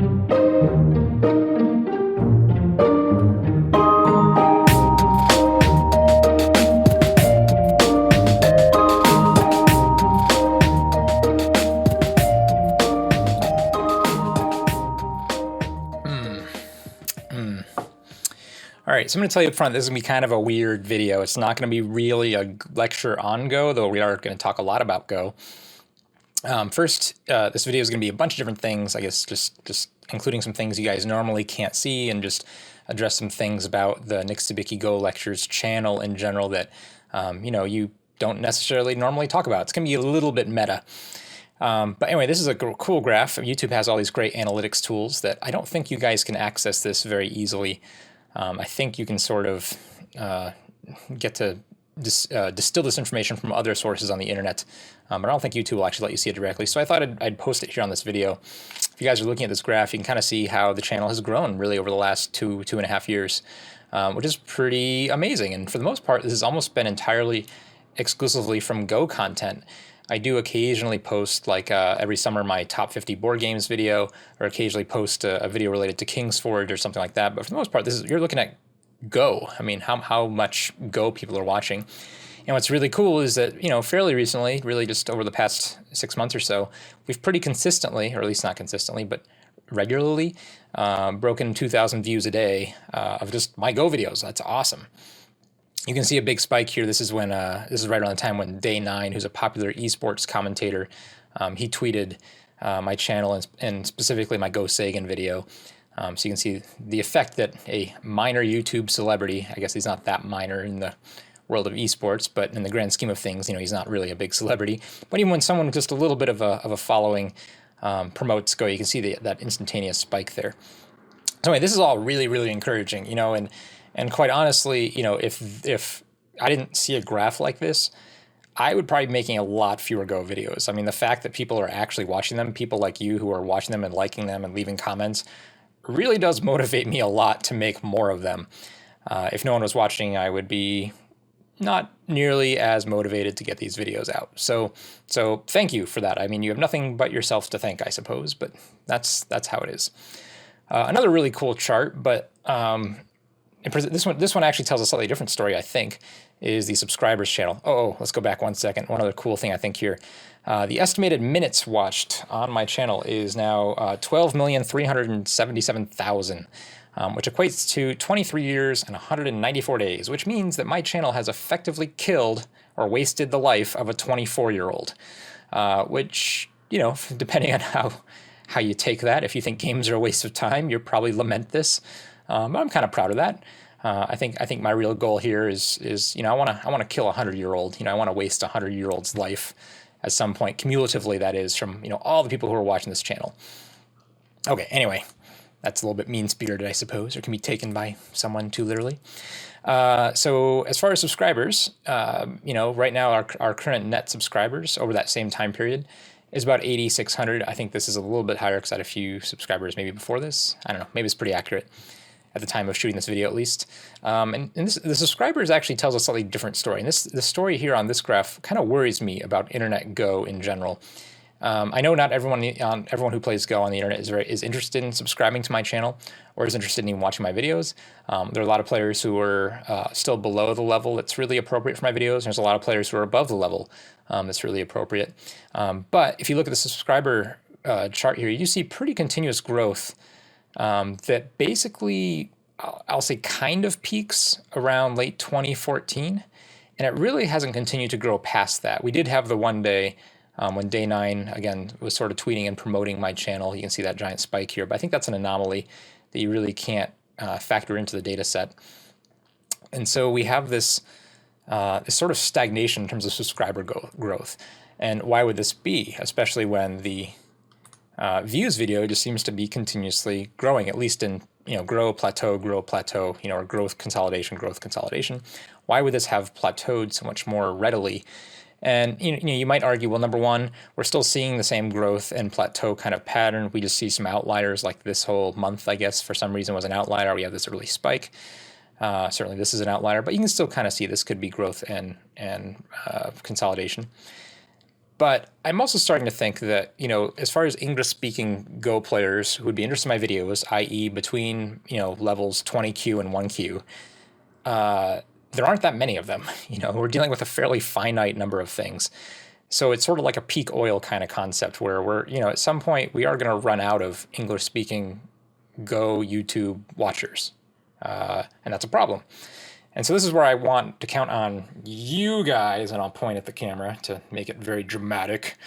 All right, so I'm going to tell you up front, this is going to be kind of a weird video. It's not going to be really a lecture on Go, though we are going to talk a lot about Go. First, this video is going to be a bunch of different things, I guess, just including some things you guys normally can't see, and just address some things about the Nick Sibicky Go Lectures channel in general that, you don't necessarily normally talk about. It's going to be a little bit meta. But anyway, this is a cool graph. YouTube has all these great analytics tools that I don't think you guys can access this very easily. I think you can sort of get to distill this information from other sources on the internet, but I don't think YouTube will actually let you see it directly. So I thought I'd post it here on this video. If you guys are looking at this graph, you can kind of see how the channel has grown really over the last two and a half years, which is pretty amazing. And for the most part, this has almost been entirely exclusively from Go content. I do occasionally post, like every summer, my top 50 board games video, or occasionally post a video related to Kingsforge or something like that. But for the most part, you're looking at Go. I mean, how much Go people are watching. And what's really cool is that, fairly recently, really just over the past 6 months or so, we've pretty consistently, or at least not consistently, but regularly, broken 2,000 views a day of just my Go videos. That's awesome. You can see a big spike here. This is when this is right around the time when Day9, who's a popular esports commentator, he tweeted my channel and specifically my Go Sagan video. So you can see the effect that a minor YouTube celebrity, I guess he's not that minor in the world of esports, but in the grand scheme of things, he's not really a big celebrity. But even when someone with just a little bit of a following promotes Go, you can see that instantaneous spike there. So anyway, this is all really, really encouraging, and quite honestly, if I didn't see a graph like this, I would probably be making a lot fewer Go videos. I mean, the fact that people are actually watching them, people like you who are watching them and liking them and leaving comments, really does motivate me a lot to make more of them. If no one was watching, I would be not nearly as motivated to get these videos out. So thank you for that. I mean, you have nothing but yourself to thank, I suppose, but that's how it is. Another really cool chart, but this one actually tells a slightly different story, I think, is the subscribers channel. Oh, let's go back 1 second. One other cool thing I think here. The estimated minutes watched on my channel is now 12,377,000, which equates to 23 years and 194 days, which means that my channel has effectively killed or wasted the life of a 24-year-old, which, depending on how you take that, if you think games are a waste of time, you'll probably lament this. But I'm kind of proud of that. I think my real goal here is I want to kill a 100-year-old. I want to waste a 100-year-old's life at some point, cumulatively, that is, from all the people who are watching this channel. Okay, anyway, that's a little bit mean-spirited, I suppose, or can be taken by someone too literally. So as far as subscribers, right now our current net subscribers over that same time period is about 8,600. I think this is a little bit higher because I had a few subscribers maybe before this. I don't know, maybe it's pretty accurate at the time of shooting this video, at least. The subscribers actually tells a slightly different story. And the story here on this graph kind of worries me about internet Go in general. I know not everyone who plays Go on the internet is interested in subscribing to my channel or is interested in watching my videos. There are a lot of players who are still below the level that's really appropriate for my videos. There's a lot of players who are above the level that's really appropriate. But if you look at the subscriber chart here, you see pretty continuous growth that basically, I'll say, kind of peaks around late 2014, and it really hasn't continued to grow past that. We did have the one day when Day9, again, was sort of tweeting and promoting my channel. You can see that giant spike here, but I think that's an anomaly that you really can't factor into the data set. And so we have this sort of stagnation in terms of subscriber growth. And why would this be, especially when the views video just seems to be continuously growing, at least in, grow, plateau, or growth, consolidation. Why would this have plateaued so much more readily? And you might argue, well, number one, we're still seeing the same growth and plateau kind of pattern. We just see some outliers, like this whole month, I guess, for some reason was an outlier. We have this early spike. Certainly this is an outlier, but you can still kind of see this could be growth and consolidation. But I'm also starting to think that, as far as English-speaking Go players who would be interested in my videos, i.e. between, levels 20Q and 1Q, there aren't that many of them. We're dealing with a fairly finite number of things. So it's sort of like a peak oil kind of concept where we're, at some point we are going to run out of English-speaking Go YouTube watchers. And that's a problem. And so this is where I want to count on you guys, and I'll point at the camera to make it very dramatic.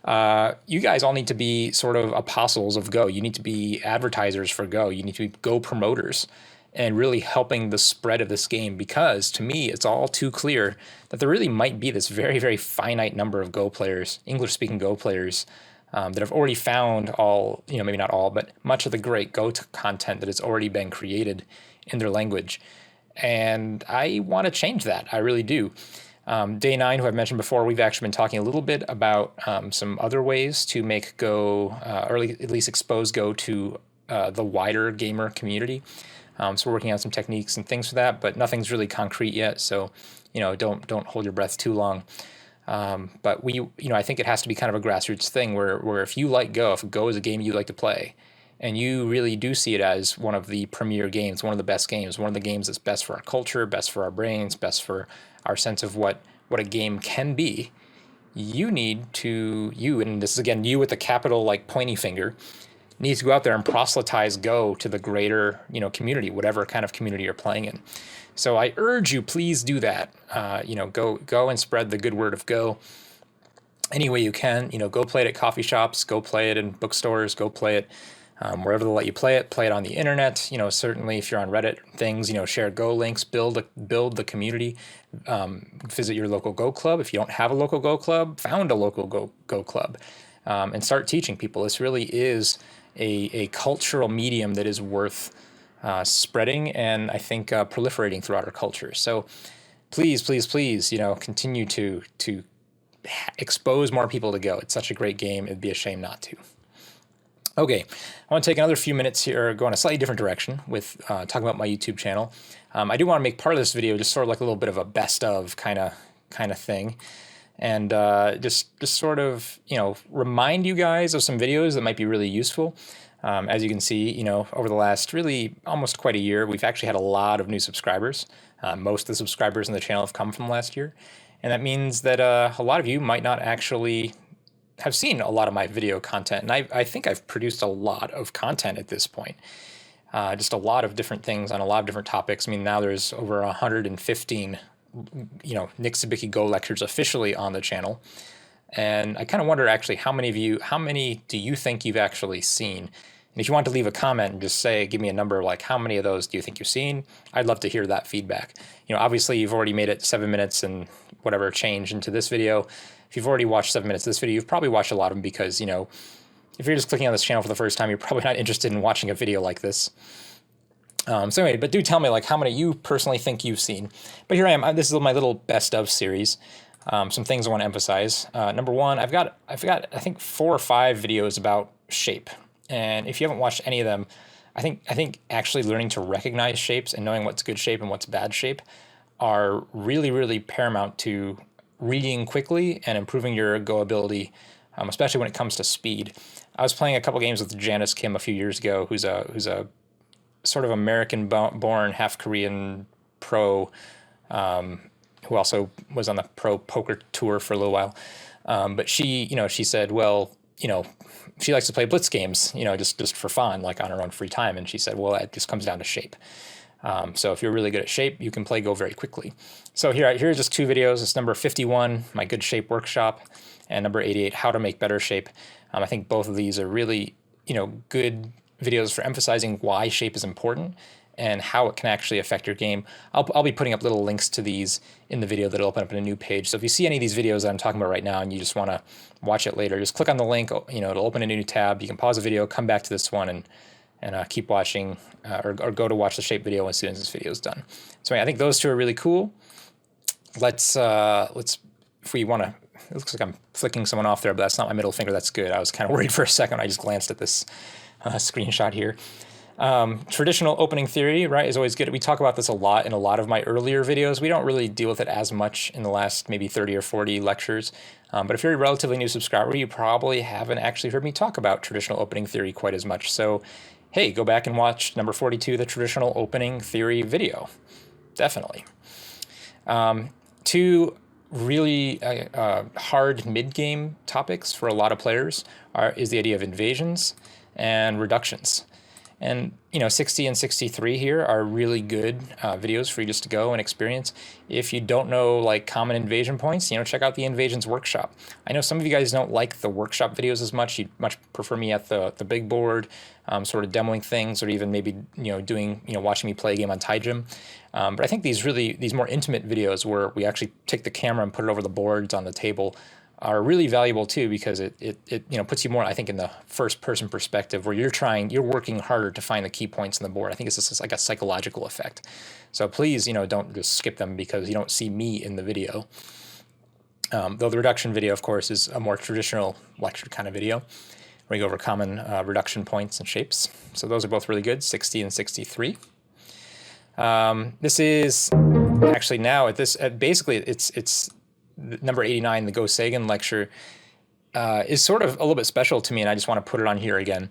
You guys all need to be sort of apostles of Go. You need to be advertisers for Go. You need to be Go promoters and really helping the spread of this game, because to me, it's all too clear that there really might be this very, very finite number of Go players, English-speaking Go players, that have already found all, maybe not all, but much of the great Go content that has already been created in their language. And I want to change that. I really do. Day 9, who I've mentioned before, we've actually been talking a little bit about some other ways to make Go, or at least expose Go to the wider gamer community. So we're working on some techniques and things for that, but nothing's really concrete yet. So, don't hold your breath too long. But I think it has to be kind of a grassroots thing where if you like Go, if Go is a game you like to play, and you really do see it as one of the premier games, one of the best games, one of the games that's best for our culture, best for our brains, best for our sense of what a game can be, you need to, and this is again, you with the capital like pointy finger, needs to go out there and proselytize Go to the greater, community, whatever kind of community you're playing in. So I urge you, please do that. Go and spread the good word of Go any way you can. Go play it at coffee shops, go play it in bookstores, go play it wherever they'll let you play it on the internet. Certainly if you're on Reddit, things, share Go links, build the community, visit your local Go club. If you don't have a local Go club, found a local Go club, and start teaching people. This really is a cultural medium that is worth spreading and I think proliferating throughout our culture. So please, continue to expose more people to Go. It's such a great game. It'd be a shame not to. Okay, I want to take another few minutes here, go in a slightly different direction with talking about my YouTube channel. I do want to make part of this video just sort of like a little bit of a best of kind of thing, and just sort of remind you guys of some videos that might be really useful. As you can see, over the last really almost quite a year, we've actually had a lot of new subscribers. Most of the subscribers in the channel have come from last year, and that means that a lot of you might not actually have seen a lot of my video content, and I think I've produced a lot of content at this point. Just a lot of different things on a lot of different topics. I mean, now there's over 115, Nick Sibicky Go lectures officially on the channel. And I kind of wonder actually how many do you think you've actually seen? And if you want to leave a comment and just give me a number, like how many of those do you think you've seen? I'd love to hear that feedback. Obviously you've already made it 7 minutes and whatever change into this video. If you've already watched 7 minutes of this video, you've probably watched a lot of them because, if you're just clicking on this channel for the first time, you're probably not interested in watching a video like this. So anyway, but do tell me like how many you personally think you've seen. But here I am. This is my little best of series. Some things I want to emphasize. Number one, I've got I think 4 or 5 videos about shape. And if you haven't watched any of them, I think actually learning to recognize shapes and knowing what's good shape and what's bad shape are really, really paramount to reading quickly and improving your Go ability, especially when it comes to speed. I was playing a couple games with Janice Kim a few years ago, who's a sort of American-born, half Korean pro, who also was on the pro poker tour for a little while. But she said, well, she likes to play blitz games, just for fun, like on her own free time. And she said, well, it just comes down to shape. So if you're really good at shape, you can play Go very quickly. So here's just 2 videos. It's number 51, my good shape workshop, and number 88, how to make better shape. I think both of these are really, good videos for emphasizing why shape is important and how it can actually affect your game. I'll be putting up little links to these in the video that'll open up in a new page. So if you see any of these videos that I'm talking about right now and you just want to watch it later, just click on the link. It'll open a new tab. You can pause the video, come back to this one, and keep watching, or go to watch the shape video as soon as this video is done. So I think those 2 are really cool. Let's if we want to, it looks like I'm flicking someone off there, but that's not my middle finger. That's good. I was kind of worried for a second. I just glanced at this screenshot here. Traditional opening theory, right, is always good. We talk about this a lot in a lot of my earlier videos. We don't really deal with it as much in the last maybe 30 or 40 lectures. But if you're a relatively new subscriber, you probably haven't actually heard me talk about traditional opening theory quite as much. So, hey, go back and watch number 42, the traditional opening theory video. Definitely. Two really hard mid-game topics for a lot of players is the idea of invasions and reductions. And, 60 and 63 here are really good videos for you just to go and experience. If you don't know, like, common invasion points, check out the Invasions Workshop. I know some of you guys don't like the workshop videos as much. You'd much prefer me at the big board, sort of demoing things, or even maybe, doing, watching me play a game on Taijin. But I think these more intimate videos where we actually take the camera and put it over the boards on the table are really valuable too, because it puts you more, I think, in the first person perspective, where you're working harder to find the key points on the board. I think it's just like a psychological effect. So please, don't just skip them because you don't see me in the video. Though the reduction video, of course, is a more traditional lecture kind of video where you go over common reduction points and shapes. So those are both really good, 60 and 63. This is actually now basically it's number 89, the Go Sagan lecture, is sort of a little bit special to me, and I just want to put it on here again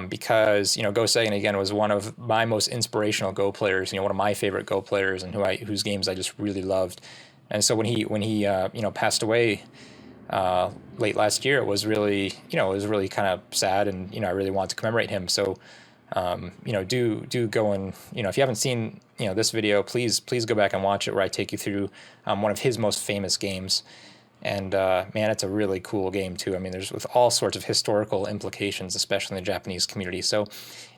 because Go Sagan again was one of my most inspirational Go players. One of my favorite Go players, and whose games I just really loved. And so when he passed away late last year, it was really kind of sad, and I really wanted to commemorate him. So do go and, if you haven't seen, this video, please go back and watch it, where I take you through one of his most famous games. And man, it's a really cool game too. I mean, there's with all sorts of historical implications, especially in the Japanese community. So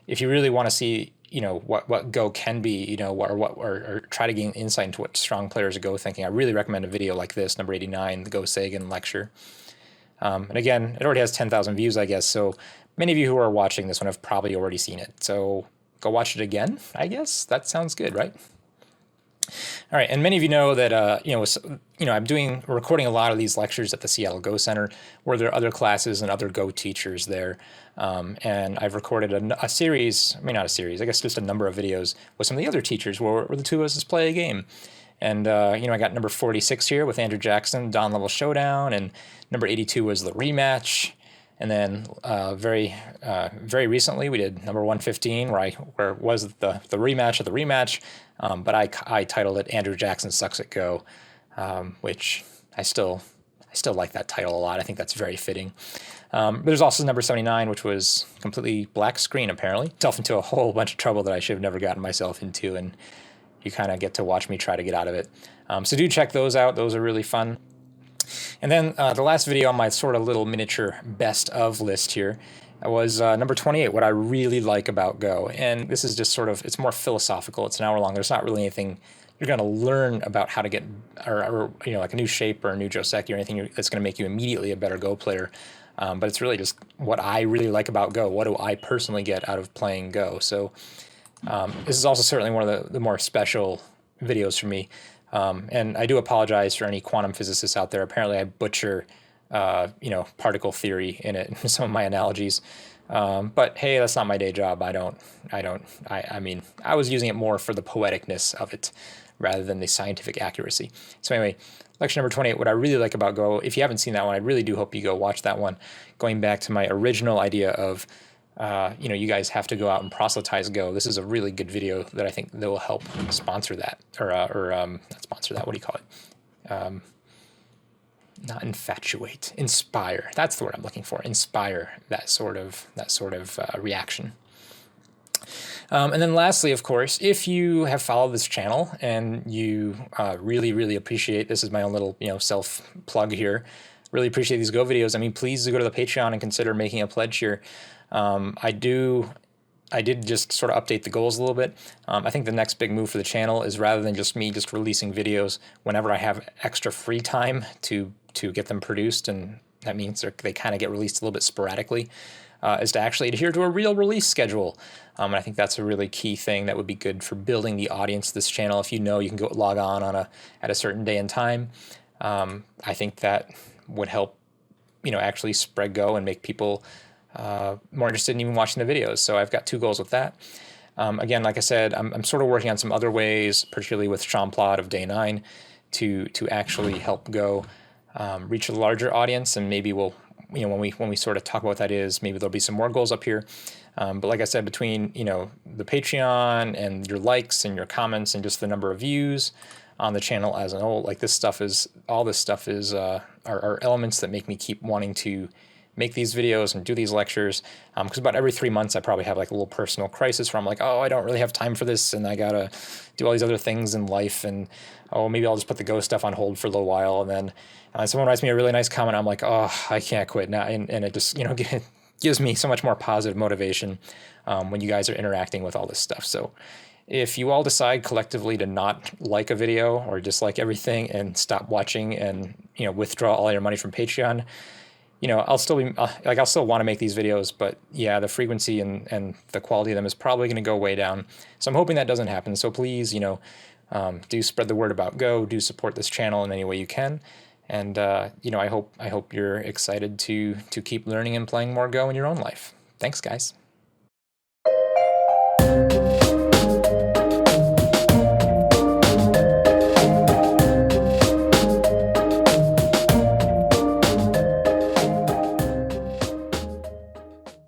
if you really want to see, what Go can be, or try to gain insight into what strong players are Go thinking, I really recommend a video like this, number 89, the Go Sagan lecture. And again, it already has 10,000 views, I guess. So many of you who are watching this one have probably already seen it. So go watch it again, I guess. That sounds good, right? All right, and many of you know that I'm recording a lot of these lectures at the Seattle Go Center, where there are other classes and other Go teachers there, and I've recorded a series. I mean, not a series, I guess just a number of videos with some of the other teachers where the two of us just play a game. And I got number 46 here with Andrew Jackson, Dawn Level Showdown, and number 82 was the rematch. And then very recently we did number 115, where it was the rematch of the rematch, but I titled it Andrew Jackson Sucks at Go, which I still like that title a lot. I think that's very fitting. But there's also number 79, which was completely black screen, apparently. Myself into a whole bunch of trouble that I should have never gotten myself into, and you kind of get to watch me try to get out of it. So do check those out. Those are really fun. And then the last video on my sort of little miniature best of list here was number 28, what I really like about Go. And this is just sort of, it's more philosophical. It's an hour long. There's not really anything you're going to learn about how to get, or like a new shape or a new Joseki or anything that's going to make you immediately a better Go player. But it's really just what I really like about Go. What do I personally get out of playing Go? So this is also certainly one of the more special videos for me. And I do apologize for any quantum physicists out there. Apparently I butcher, particle theory in it, some of my analogies. But hey, that's not my day job. I mean, I was using it more for the poeticness of it rather than the scientific accuracy. So anyway, lecture number 28, what I really like about Go, if you haven't seen that one, I really do hope you go watch that one. Going back to my original idea of, you guys have to go out and proselytize Go. This is a really good video that I think that will help sponsor that, or not sponsor that. What do you call it? Not infatuate, inspire. That's the word I'm looking for. Inspire that sort of reaction. And then lastly, of course, if you have followed this channel and you really, really appreciate, this is my own little self plug here. Really appreciate these Go videos. I mean, please go to the Patreon and consider making a pledge here. I did just sort of update the goals a little bit. I think the next big move for the channel is, rather than just me just releasing videos whenever I have extra free time to get them produced, and that means they kind of get released a little bit sporadically, is to actually adhere to a real release schedule. And I think that's a really key thing that would be good for building the audience of this channel. If you can go log on at a certain day and time, I think that would help actually spread Go and make people more interested in even watching the videos. So I've got 2 goals with that. Again, like I said, I'm sort of working on some other ways, particularly with Sean Plott of Day 9, to actually help Go reach a larger audience, and maybe we'll, when we sort of talk about what that is, maybe there'll be some more goals up here. But like I said, between the Patreon and your likes and your comments and just the number of views on the channel as a whole, like all this stuff is are elements that make me keep wanting to make these videos and do these lectures, because about every 3 months I probably have like a little personal crisis where I'm like, oh, I don't really have time for this, and I gotta do all these other things in life, and oh, maybe I'll just put the Go stuff on hold for a little while, and then someone writes me a really nice comment, I'm like, oh, I can't quit now, and it just gives me so much more positive motivation when you guys are interacting with all this stuff. So if you all decide collectively to not like a video or dislike everything and stop watching and withdraw all your money from Patreon, I'll still be I'll still want to make these videos, but yeah, the frequency and the quality of them is probably going to go way down. So I'm hoping that doesn't happen. So please, do spread the word about Go. Do support this channel in any way you can, and I hope you're excited to keep learning and playing more Go in your own life. Thanks, guys.